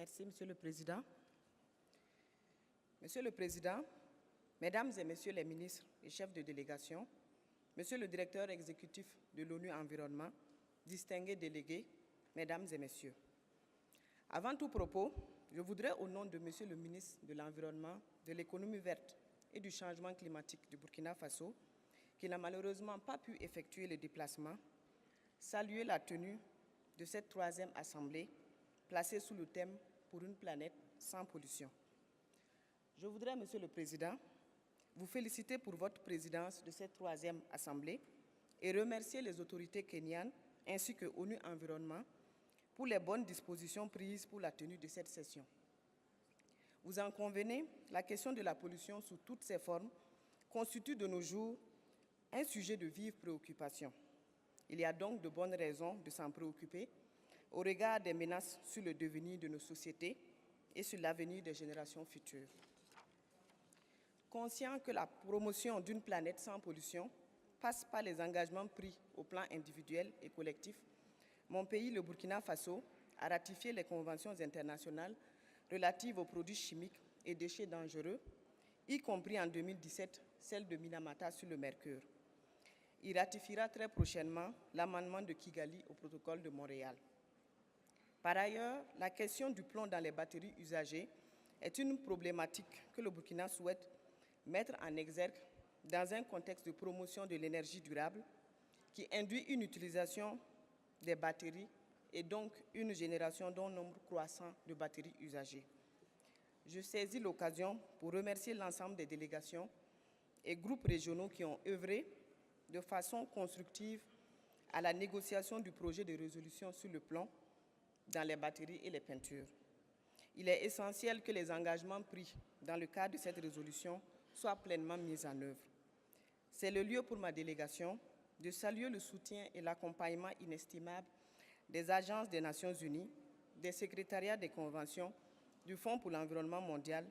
Merci, Monsieur le Président. Monsieur le Président, Mesdames et Messieurs les ministres et chefs de délégation, Monsieur le Directeur exécutif de l'ONU Environnement, distingués délégués, Mesdames et Messieurs. Avant tout propos, je voudrais, au nom de Monsieur le ministre de l'Environnement, de l'économie verte et du changement climatique du Burkina Faso, qui n'a malheureusement pas pu effectuer le déplacement, saluer la tenue de cette troisième assemblée placée sous le thème « Pour une planète sans pollution ». Je voudrais, Monsieur le Président, vous féliciter pour votre présidence de cette troisième assemblée et remercier les autorités kenyanes ainsi que ONU Environnement pour les bonnes dispositions prises pour la tenue de cette session. Vous en convenez, la question de la pollution sous toutes ses formes constitue de nos jours un sujet de vive préoccupation. Il y a donc de bonnes raisons de s'en préoccuper au regard des menaces sur le devenir de nos sociétés et sur l'avenir des générations futures. Conscient que la promotion d'une planète sans pollution passe par les engagements pris au plan individuel et collectif, mon pays, le Burkina Faso, a ratifié les conventions internationales relatives aux produits chimiques et déchets dangereux, y compris en 2017 celle de Minamata sur le mercure. Il ratifiera très prochainement l'amendement de Kigali au protocole de Montréal. Par ailleurs, la question du plomb dans les batteries usagées est une problématique que le Burkina souhaite mettre en exergue dans un contexte de promotion de l'énergie durable qui induit une utilisation des batteries et donc une génération d'un nombre croissant de batteries usagées. Je saisis l'occasion pour remercier l'ensemble des délégations et groupes régionaux qui ont œuvré de façon constructive à la négociation du projet de résolution sur le plomb dans les batteries et les peintures. Il est essentiel que les engagements pris dans le cadre de cette résolution soient pleinement mis en œuvre. C'est le lieu pour ma délégation de saluer le soutien et l'accompagnement inestimable des agences des Nations Unies, des secrétariats des conventions, du Fonds pour l'environnement mondial,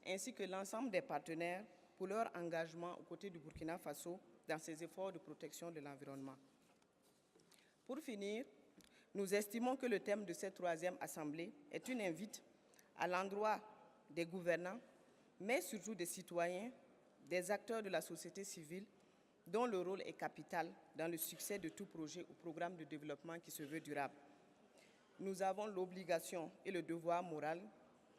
ainsi que l'ensemble des partenaires pour leur engagement aux côtés du Burkina Faso dans ses efforts de protection de l'environnement. Pour finir, nous estimons que le thème de cette troisième assemblée est une invite à l'endroit des gouvernants, mais surtout des citoyens, des acteurs de la société civile, dont le rôle est capital dans le succès de tout projet ou programme de développement qui se veut durable. Nous avons l'obligation et le devoir moral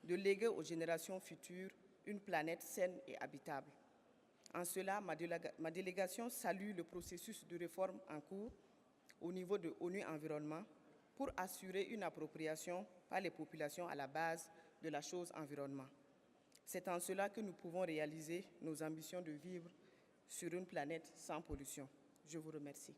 de léguer aux générations futures une planète saine et habitable. En cela, ma délégation salue le processus de réforme en cours au niveau de ONU Environnement pour assurer une appropriation par les populations à la base de la chose environnement. C'est en cela que nous pouvons réaliser nos ambitions de vivre sur une planète sans pollution. Je vous remercie.